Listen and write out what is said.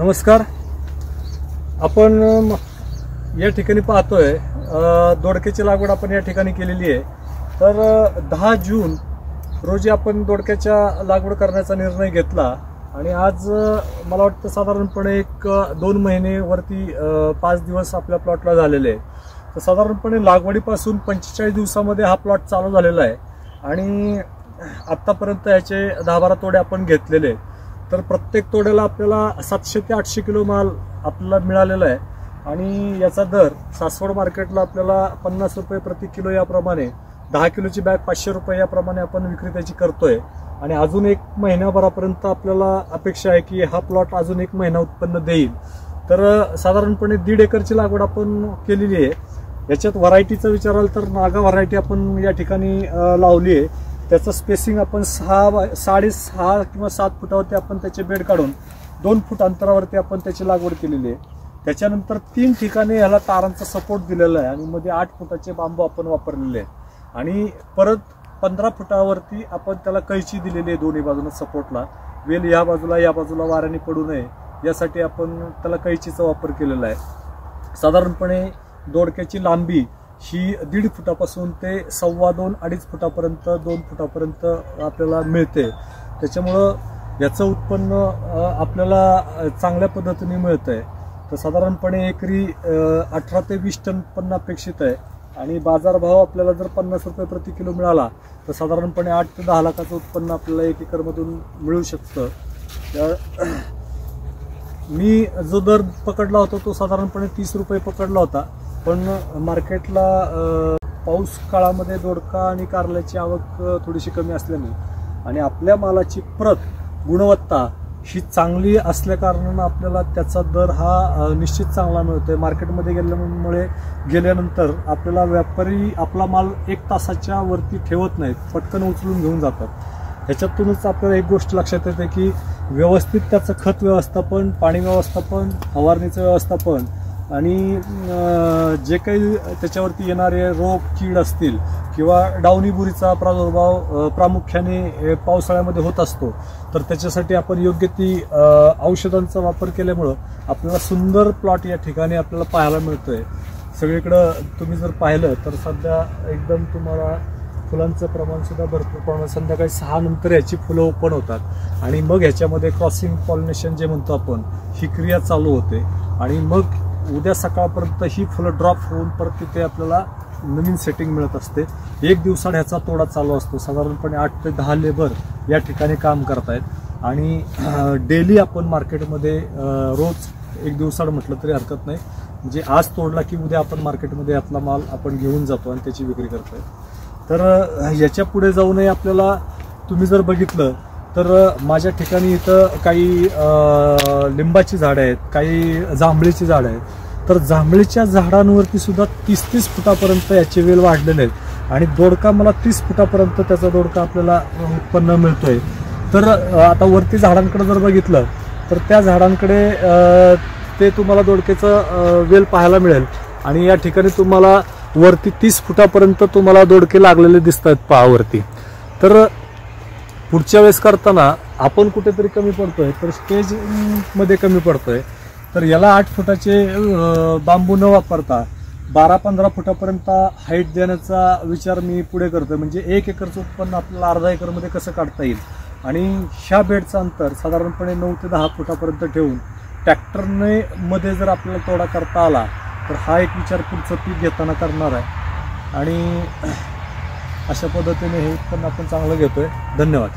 नमस्कार. आपण या ठिकाणी पाहतोय दोडक्याची लागवड आपण या ठिकाणी केलेली आहे. तर 10 जून रोजी आपण दोडक्याच्या लागवड करण्याचा निर्णय घेतला आणि आज मला वाटतं साधारणपणे 1-2 महिने वरती 5 दिवस आपल्या प्लॉटला झालेले आहे. तर साधारणपणे लागवडीपासून 45 दिवसामध्ये हा प्लॉट चालू झालेला आहे आणि आतापर्यंत याचे 10-12 तोडे आपण घेतलेले. तर प्रत्येक तोड्याला आपल्याला 700 ते 800 किलो माल आपल्याला मिळालेला आहे आणि याचा दर सासवड मार्केटला आपल्याला 50 रुपये प्रति किलो याप्रमाणे, 10 किलोची बॅग 500 रुपये याप्रमाणे आपण विक्री त्याची करतोय. आणि अजून 1 महिन्याभरापर्यंत आपल्याला अपेक्षा आहे की हा प्लॉट अजून 1 महिना उत्पन्न देईल. तर साधारणपणे 1.5 एकरची लागवड आपण केलेली आहे. याच्यात व्हरायटीचा विचाराल तर नागा व्हरायटी आपण या ठिकाणी लावली आहे. त्याचं स्पेसिंग आपण 6.5 किंवा 7 फुटावरती आपण त्याचे बेड काढून 2 फूट अंतरावरती आपण त्याची लागवड केलेली आहे. त्याच्यानंतर 3 ठिकाणी याला तारांचा सपोर्ट दिलेला आहे आणि मध्ये 8 फुटाचे बांबू आपण वापरलेले आहेत आणि परत 15 फुटावरती आपण त्याला कैची दिलेली आहे दोन्ही बाजूला सपोर्टला. वेल या बाजूला वाऱ्याने पडू नये यासाठी आपण त्याला कैचीचा वापर केलेला आहे. साधारणपणे दोडक्याची लांबी ही 1.5 फुटापासून ते 2.25-2.5 फुटापर्यंत 2 फुटापर्यंत आपल्याला मिळते. त्याच्यामुळं याचं उत्पन्न आपल्याला चांगल्या पद्धतीने मिळतंय. तर साधारणपणे एकरी 18 ते 20 टन उत्पन्न अपेक्षित आहे आणि बाजारभाव आपल्याला जर 50 रुपये प्रति किलो मिळाला तर साधारणपणे 8 ते 10 लाखाचं उत्पन्न आपल्याला 1 एकरमधून मिळू शकतं. मी जो दर पकडला होता तो साधारणपणे 30 रुपये पकडला होता, पण मार्केटला पाऊस काळामध्ये दोडका आणि कारल्याची आवक थोडीशी कमी असल्याने आणि आपल्या मालाची प्रत गुणवत्ता ही चांगली असल्या कारणानं आपल्याला त्याचा दर हा निश्चित चांगला मिळतोय. मार्केटमध्ये गेल्यानंतर आपल्याला व्यापारी आपला माल 1 तासाच्या वरती ठेवत नाहीत, पटकन उचलून घेऊन जातात. ह्याच्यातूनच आपल्याला एक गोष्ट लक्षात येते की व्यवस्थित त्याचं खत व्यवस्थापन, पाणी व्यवस्थापन, फवारणीचं व्यवस्थापन आणि जे काही त्याच्यावरती येणारे रोग कीड असतील किंवा डावणी बुरीचा प्रादुर्भाव प्रामुख्याने पावसाळ्यामध्ये होत असतो, तर त्याच्यासाठी आपण योग्य ती औषधांचा वापर केल्यामुळं आपल्याला सुंदर प्लॉट या ठिकाणी आपल्याला पाहायला मिळतोय. सगळीकडं तुम्ही जर पाहिलं तर सध्या एकदम तुम्हाला फुलांचं प्रमाण सुद्धा भरपूर प्रमाणात संध्याकाळी 6 नंतर याची फुलं ओपन होतात आणि मग ह्याच्यामध्ये क्रॉसिंग पॉलिनेशन जे म्हणतो आपण, ही क्रिया चालू होते आणि मग उद्या सकाळपर्यंत ही फुलं ड्रॉप होऊन परत तिथे आपल्याला नवीन सेटिंग मिळत असते. 1 दिवसाड ह्याचा तोडा चालू असतो. साधारणपणे 8 ते 10 लेबर या ठिकाणी काम करतायत आणि डेली आपण मार्केटमध्ये रोज 1 दिवसाड म्हटलं तरी हरकत नाही. म्हणजे आज तोडला की उद्या आपण मार्केटमध्ये यातला माल आपण घेऊन जातो आणि त्याची विक्री करतोय. तर याच्या पुढे जाऊ नये आपल्याला. तुम्ही जर बघितलं तर माझ्या ठिकाणी इथं काही लिंबाची झाडं आहेत, काही जांभळीची झाडं आहेत. तर जांभळीच्या झाडांवरती सुद्धा 30-30 फुटापर्यंत याचे वेल वाढलेले आहेत आणि दोडका मला 30 फुटापर्यंत त्याचा दोडका आपल्याला उत्पन्न मिळतोय. तर आता वरती झाडांकडे जर बघितलं तर त्या झाडांकडे ते तुम्हाला दोडक्याचं वेल पाहायला मिळेल आणि या ठिकाणी तुम्हाला वरती 30 फुटापर्यंत तुम्हाला दोडके लागलेले दिसत आहेत पहावरती. तर पुढच्या वेळेस करताना आपण कुठेतरी कमी पडतोय, तर स्टेज मध्ये कमी पडतोय. तर याला 8 फुटाचे बांबू न वापरता 12-15 फुटापर्यंत हाईट देण्याचा विचार मी पुढे करतोय. म्हणजे 1 एकरचं उत्पन्न आपल्याला अर्धा एकरमध्ये कसं काढता येईल आणि ह्या बेडचं अंतर साधारणपणे 9 ते 10 फुटापर्यंत ठेवून ट्रॅक्टरने मध्ये जर आपल्याला तोडा करता आला तर हा एक विचार पुढचं पीक घेताना करणार आहे आणि अशा पद्धतीने हे उत्पन्न आपण चांगलं घेतोय. धन्यवाद.